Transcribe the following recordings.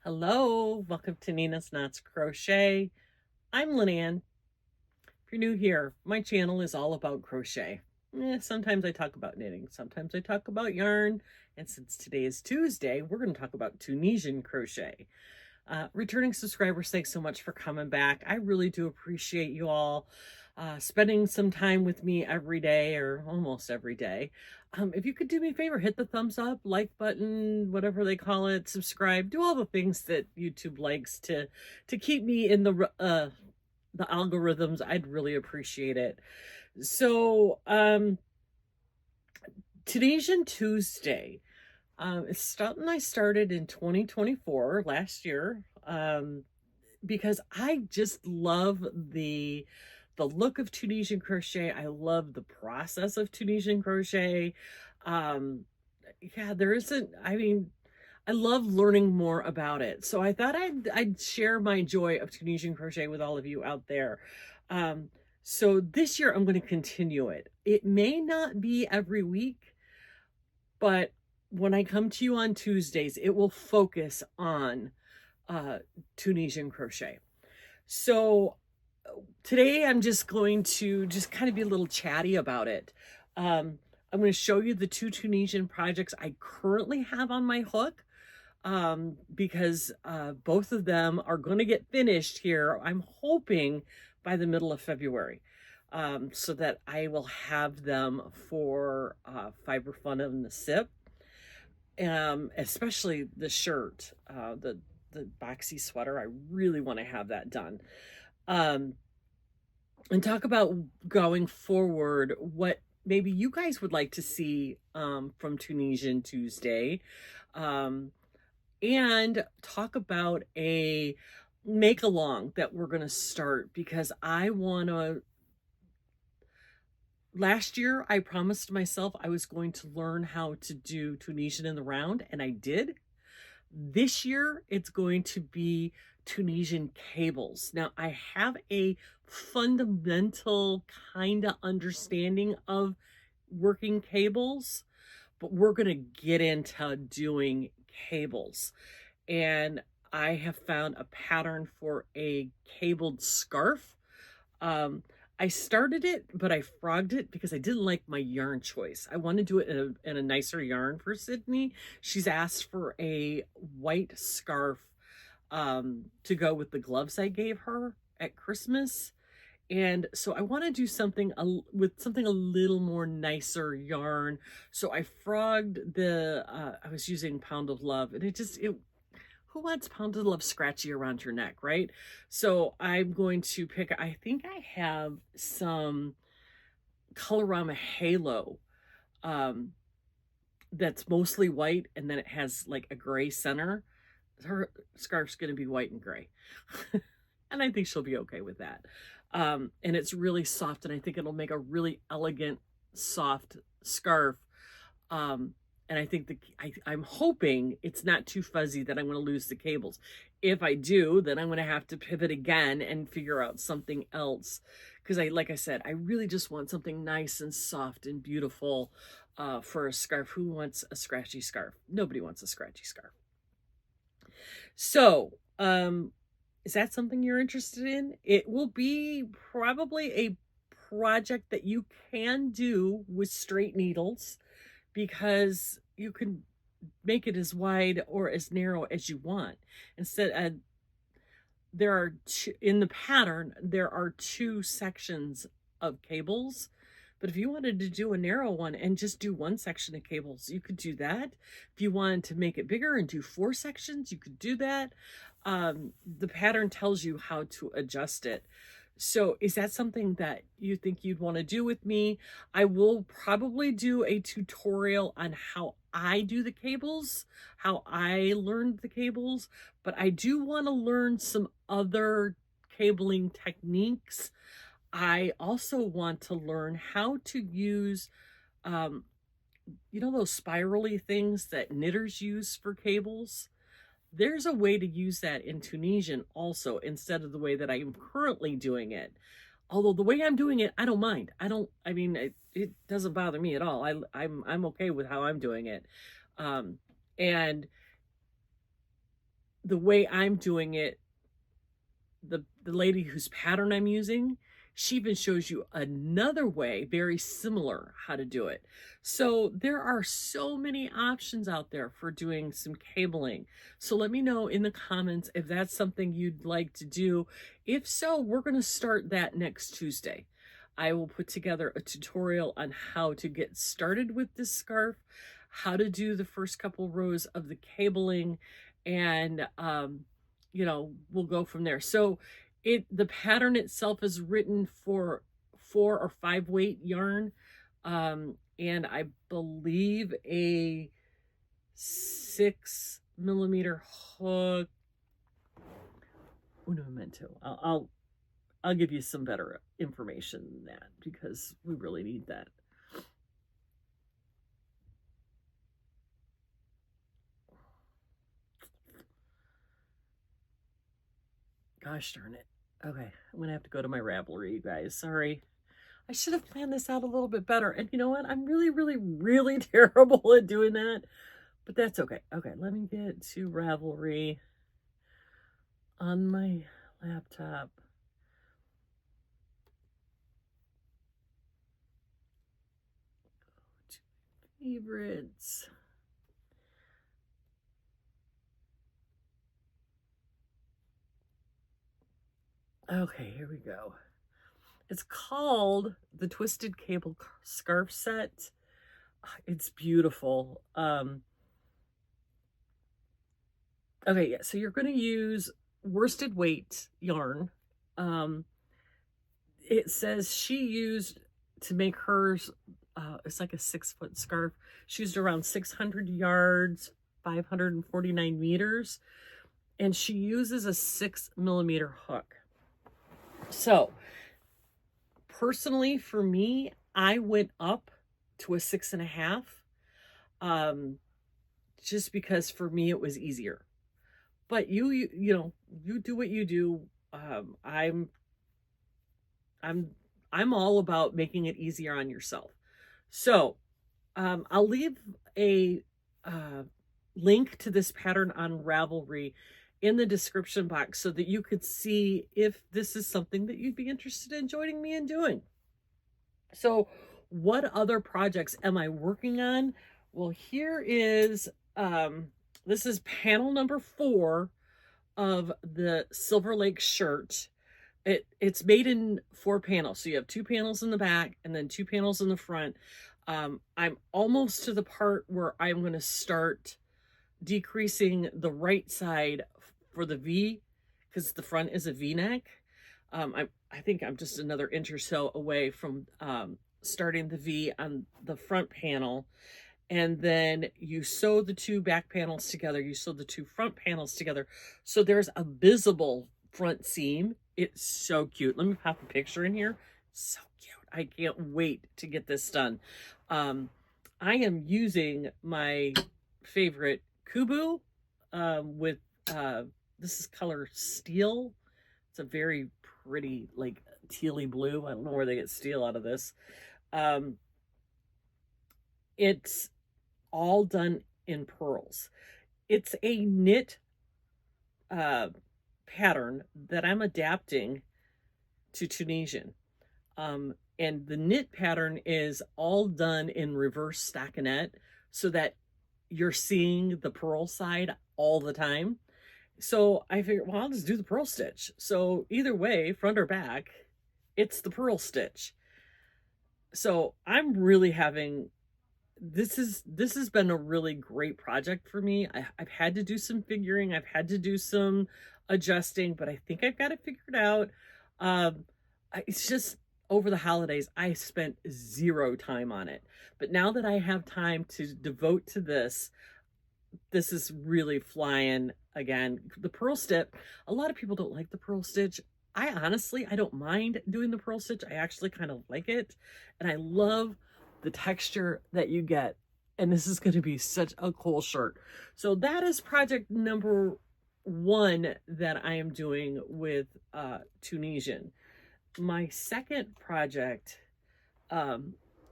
Hello, welcome to Nina's Knots Crochet. I'm Lynanne. If you're new here, my channel is all about crochet. Sometimes I talk about knitting, sometimes I talk about yarn, and since today is Tuesday, we're going to talk about Tunisian crochet. Returning subscribers, thanks so much for coming back. I really do appreciate you all spending some time with me every day or almost every day. If you could do me a favor, hit the thumbs up, like button, whatever they call it, subscribe, do all the things that YouTube likes to keep me in the algorithms. I'd really appreciate it. So, Tunisian Tuesday. It's something I started in 2024, last year, because I just love the look of Tunisian crochet. I love the process of Tunisian crochet. Yeah, there isn't, I mean, I love learning more about it. So I thought I'd share my joy of Tunisian crochet with all of you out there. So this year I'm going to continue it. It may not be every week, but when I come to you on Tuesdays, it will focus on Tunisian crochet. So today I'm just going to kind of be a little chatty about it. I'm going to show you the two Tunisian projects I currently have on my hook, because both of them are going to get finished here, I'm hoping, by the middle of February, so that I will have them for Fiber Fun and the SIP, especially the shirt, the boxy sweater. I really want to have that done. And talk about going forward what maybe you guys would like to see from Tunisian Tuesday, and talk about a make along that we're going to start, because I want to. Last year, I promised myself I was going to learn how to do Tunisian in the round, and I did. This year, it's going to be Tunisian cables. Now, I have a fundamental kind of understanding of working cables, but we're going to get into doing cables. And I have found a pattern for a cabled scarf. I started it, but I frogged it because I didn't like my yarn choice. I want to do it in a nicer yarn for Sydney. She's asked for a white scarf to go with the gloves I gave her at Christmas. And so I want to do something with something a little more nicer yarn. So I frogged I was using Pound of Love, and who wants Pound of Love scratchy around your neck, right? So I'm going to pick, I think I have some Colorama Halo that's mostly white, and then it has like a gray center. Her scarf's going to be white and gray. And I think she'll be okay with that. And it's really soft, and I think it'll make a really elegant, soft scarf. And I think I'm hoping it's not too fuzzy that I'm going to lose the cables. If I do, then I'm going to have to pivot again and figure out something else. Because like I said, I really just want something nice and soft and beautiful for a scarf. Who wants a scratchy scarf? Nobody wants a scratchy scarf. So, is that something you're interested in? It will be probably a project that you can do with straight needles, because you can make it as wide or as narrow as you want. Instead, in the pattern, there are two sections of cables. But if you wanted to do a narrow one and just do one section of cables, you could do that. If you wanted to make it bigger and do 4 sections, you could do that. The pattern tells you how to adjust it. So is that something that you think you'd want to do with me? I will probably do a tutorial on how I do the cables, how I learned the cables, but I do want to learn some other cabling techniques. I also want to learn how to use, those spirally things that knitters use for cables. There's a way to use that in Tunisian also, instead of the way that I am currently doing it. Although the way I'm doing it, I don't mind. It doesn't bother me at all. I'm okay with how I'm doing it. And the way I'm doing it, the lady whose pattern I'm using, she even shows you another way, very similar, how to do it. So there are so many options out there for doing some cabling. So let me know in the comments if that's something you'd like to do. If so, we're going to start that next Tuesday. I will put together a tutorial on how to get started with this scarf, how to do the first couple rows of the cabling, and you know, we'll go from there. So the pattern itself is written for 4 or 5 weight yarn, and I believe a 6mm hook. Un momento. I'll give you some better information than that because we really need that. Gosh darn it. Okay, I'm gonna have to go to my Ravelry, you guys. Sorry. I should have planned this out a little bit better. And you know what? I'm really, really, really terrible at doing that. But that's okay. Okay, let me get to Ravelry on my laptop. Go to favorites. Okay, here we go. It's called the Twisted Cable Scarf Set. It's beautiful. Okay, yeah, so you're going to use worsted weight yarn. It says she used to make hers, it's like a 6-foot scarf. She used around 600 yards, 549 meters, and she uses a 6mm hook. So personally for me, I went up to a 6.5, just because for me it was easier. But you know, you do what you do. I'm all about making it easier on yourself. So I'll leave a link to this pattern on Ravelry in the description box so that you could see if this is something that you'd be interested in joining me in doing. So what other projects am I working on? Well, here is, this is panel number 4 of the Silver Lake shirt. It's made in 4 panels. So you have 2 panels in the back and then 2 panels in the front. I'm almost to the part where I'm going to start decreasing the right side for the V, because the front is a V-neck. I think I'm just another inch or so away from starting the V on the front panel. And then you sew the 2 back panels together. You sew the 2 front panels together. So there's a visible front seam. It's so cute. Let me pop a picture in here. So cute. I can't wait to get this done. I am using my favorite Kubu with, this is color Steel. It's a very pretty, like, tealy blue. I don't know where they get steel out of this. It's all done in pearls. It's a knit pattern that I'm adapting to Tunisian. And the knit pattern is all done in reverse stockinette so that you're seeing the purl side all the time. So I figured, well, I'll just do the purl stitch. So either way, front or back, it's the purl stitch. So I'm really having, this has been a really great project for me. I've had to do some figuring. I've had to do some adjusting, but I think I've got it figured out. It's just over the holidays, I spent 0 time on it. But now that I have time to devote to this, this is really flying again. The purl stitch, a lot of people don't like the purl stitch. I honestly don't mind doing the purl stitch. I actually kind of like it. And I love the texture that you get. And this is going to be such a cool shirt. So that is project number 1 that I am doing with Tunisian. My second project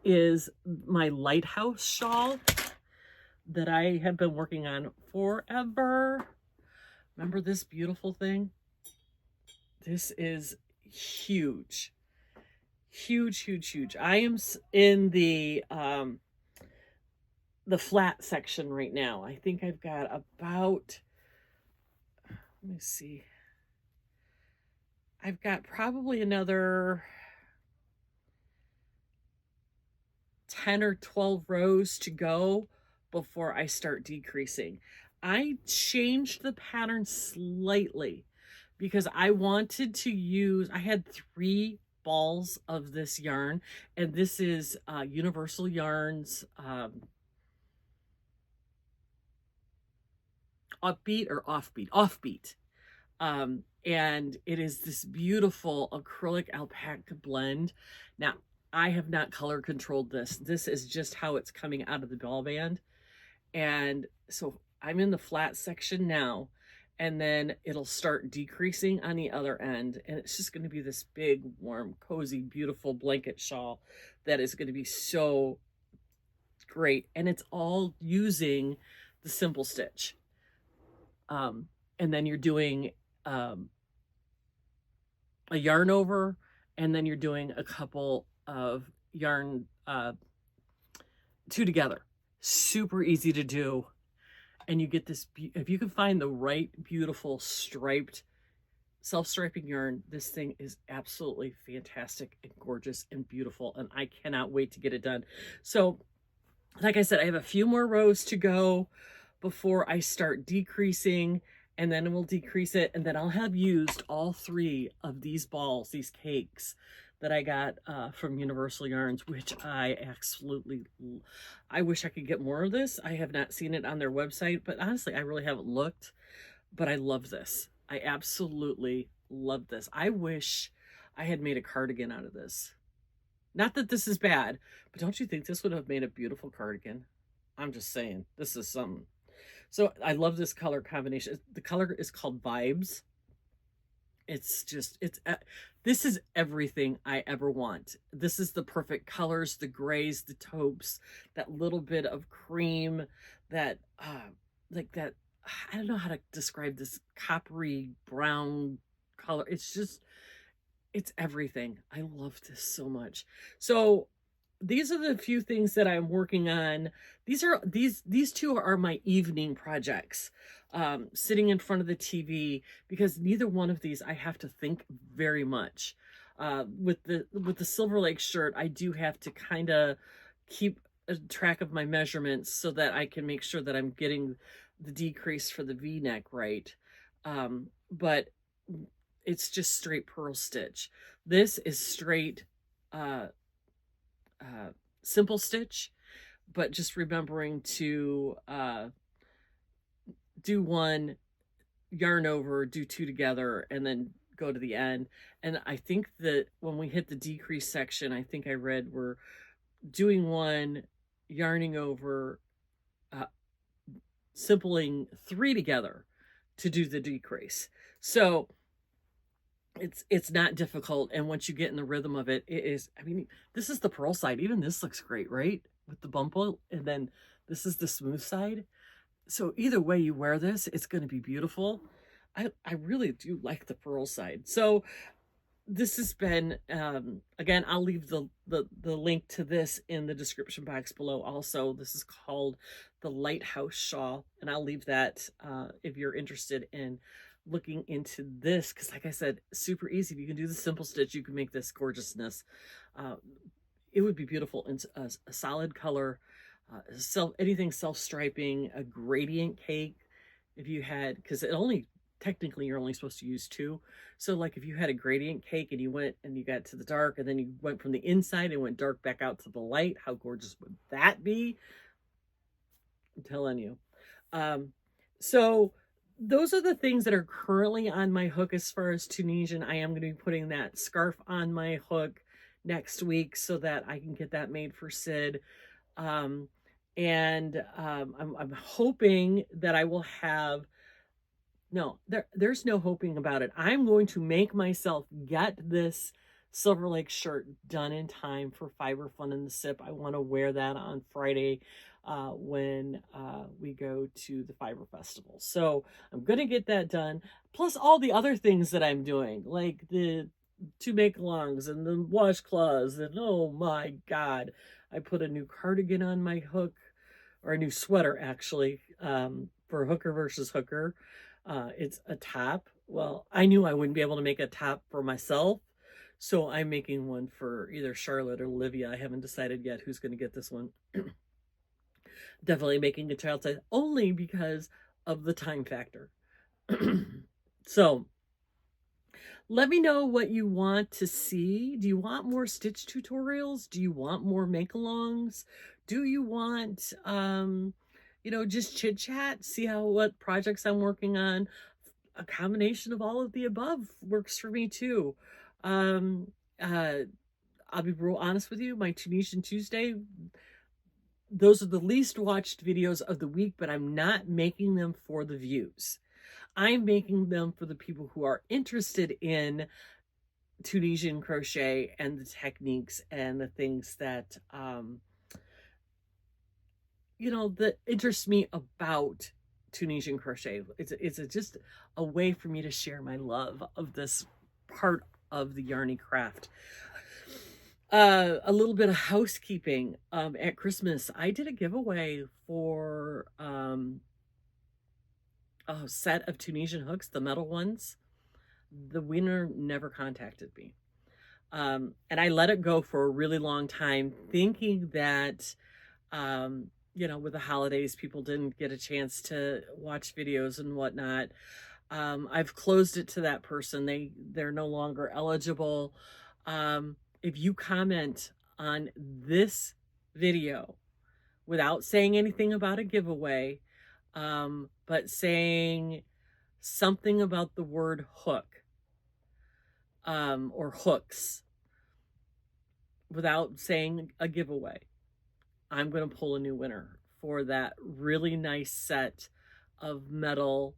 is my Lighthouse Shawl that I have been working on forever. Remember this beautiful thing? This is huge. Huge, huge, huge. I am in the flat section right now. I think I've got about, let me see. I've got probably another 10 or 12 rows to go before I start decreasing. I changed the pattern slightly because I wanted to use, I had 3 balls of this yarn, and this is Universal Yarns Upbeat or Offbeat? Offbeat. And it is this beautiful acrylic alpaca blend. Now, I have not color controlled this. This is just how it's coming out of the ball band. And so I'm in the flat section now, and then it'll start decreasing on the other end. And it's just going to be this big, warm, cozy, beautiful blanket shawl that is going to be so great. And it's all using the simple stitch. And then you're doing a yarn over, and then you're doing a couple of yarn 2 together. Super easy to do. And you get this, if you can find the right beautiful striped, self-striping yarn, this thing is absolutely fantastic and gorgeous and beautiful, and I cannot wait to get it done. So like I said, I have a few more rows to go before I start decreasing, and then we'll decrease it, and then I'll have used all 3 of these balls, these cakes that I got from Universal Yarns, which I absolutely, I wish I could get more of this. I have not seen it on their website, but honestly, I really haven't looked, but I love this. I absolutely love this. I wish I had made a cardigan out of this. Not that this is bad, but don't you think this would have made a beautiful cardigan? I'm just saying, this is something. So I love this color combination. The color is called Vibes. It's just, this is everything I ever want. This is the perfect colors, the grays, the taupes, that little bit of cream, that, like that, I don't know how to describe this coppery brown color. It's just, it's everything. I love this so much. So these are the few things that I'm working on. These 2 are my evening projects, sitting in front of the TV, because neither one of these I have to think very much. With the Silver Lake shirt, I do have to kind of keep a track of my measurements so that I can make sure that I'm getting the decrease for the V-neck right. But it's just straight purl stitch. This is straight simple stitch, but just remembering to do 1, yarn over, do 2 together, and then go to the end. And I think that when we hit the decrease section, I think I read we're doing 1, yarning over, simpling 3 together to do the decrease. So it's not difficult, and once you get in the rhythm of it, it is, I mean, this is the purl side. Even this looks great, right? With the bumple, and then this is the smooth side. So either way you wear this, it's going to be beautiful. I really do like the purl side. So this has been, again, I'll leave the link to this in the description box below also. This is called the Lighthouse Shawl, and I'll leave that if you're interested in looking into this, because like I said, super easy. If you can do the simple stitch, you can make this gorgeousness. It would be beautiful in a solid color, anything self-striping, a gradient cake. If you had, because it only, technically you're only supposed to use 2. So like if you had a gradient cake and you went and you got to the dark, and then you went from the inside and went dark back out to the light, how gorgeous would that be? I'm telling you. So those are the things that are currently on my hook as far as Tunisian. I am going to be putting that scarf on my hook next week so that I can get that made for Sid. I'm hoping that I will have, no, there's no hoping about it. I'm going to make myself get this Silver Lake shirt done in time for Fiber Fun in the Sip. I want to wear that on Friday when we go to the Fiber Festival. So I'm going to get that done. Plus all the other things that I'm doing, like the 2 make-alongs and the washcloths. And oh my God, I put a new cardigan on my hook, or a new sweater actually, for Hooker versus Hooker. It's a top. Well, I knew I wouldn't be able to make a top for myself, so I'm making one for either Charlotte or Olivia. I haven't decided yet who's going to get this one. Definitely making a child size only because of the time factor. So let me know what you want to see. Do you want more stitch tutorials? Do you want more make-alongs? Do you want, you know, just chit chat? See what projects I'm working on? A combination of all of the above works for me too. I'll be real honest with you. My Tunisian Tuesday, those are the least watched videos of the week, but I'm not making them for the views. I'm making them for the people who are interested in Tunisian crochet and the techniques and the things that, you know, that interest me about Tunisian crochet. It's just a way for me to share my love of this part of the yarny craft. A little bit of housekeeping. At Christmas, I did a giveaway for a set of Tunisian hooks, the metal ones. The winner never contacted me. And I let it go for a really long time, thinking that, you know, with the holidays, people didn't get a chance to watch videos and whatnot. I've closed it to that person. They're no longer eligible. If you comment on this video without saying anything about a giveaway, but saying something about the word hook, or hooks, without saying a giveaway, I'm going to pull a new winner for that really nice set of metal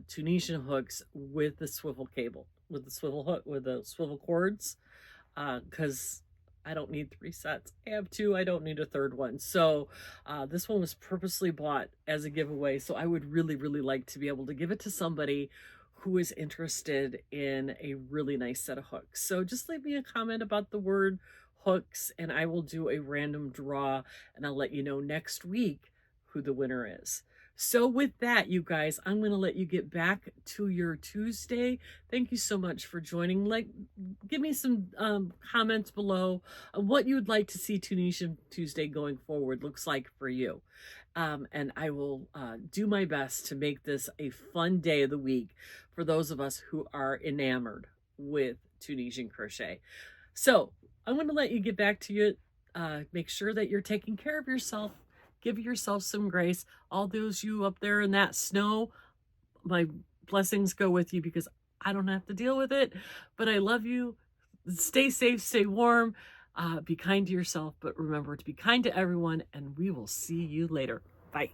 Tunisian hooks with the swivel cable, with the swivel hook, with the swivel cords, because I don't need 3 sets. I have 2. I don't need a third one. So this one was purposely bought as a giveaway. So I would really, really like to be able to give it to somebody who is interested in a really nice set of hooks. So just leave me a comment about the word hooks and I will do a random draw and I'll let you know next week who the winner is. So with that, you guys, I'm going to let you get back to your Tuesday. Thank you so much for joining. Give me some comments below on what you would like to see Tunisian Tuesday going forward looks like for you. And I will do my best to make this a fun day of the week for those of us who are enamored with Tunisian crochet. So I'm going to let you get back to it. Make sure that you're taking care of yourself. Give yourself some grace. All those you up there in that snow, my blessings go with you because I don't have to deal with it. But I love you. Stay safe, stay warm. Be kind to yourself, but remember to be kind to everyone, and we will see you later. Bye.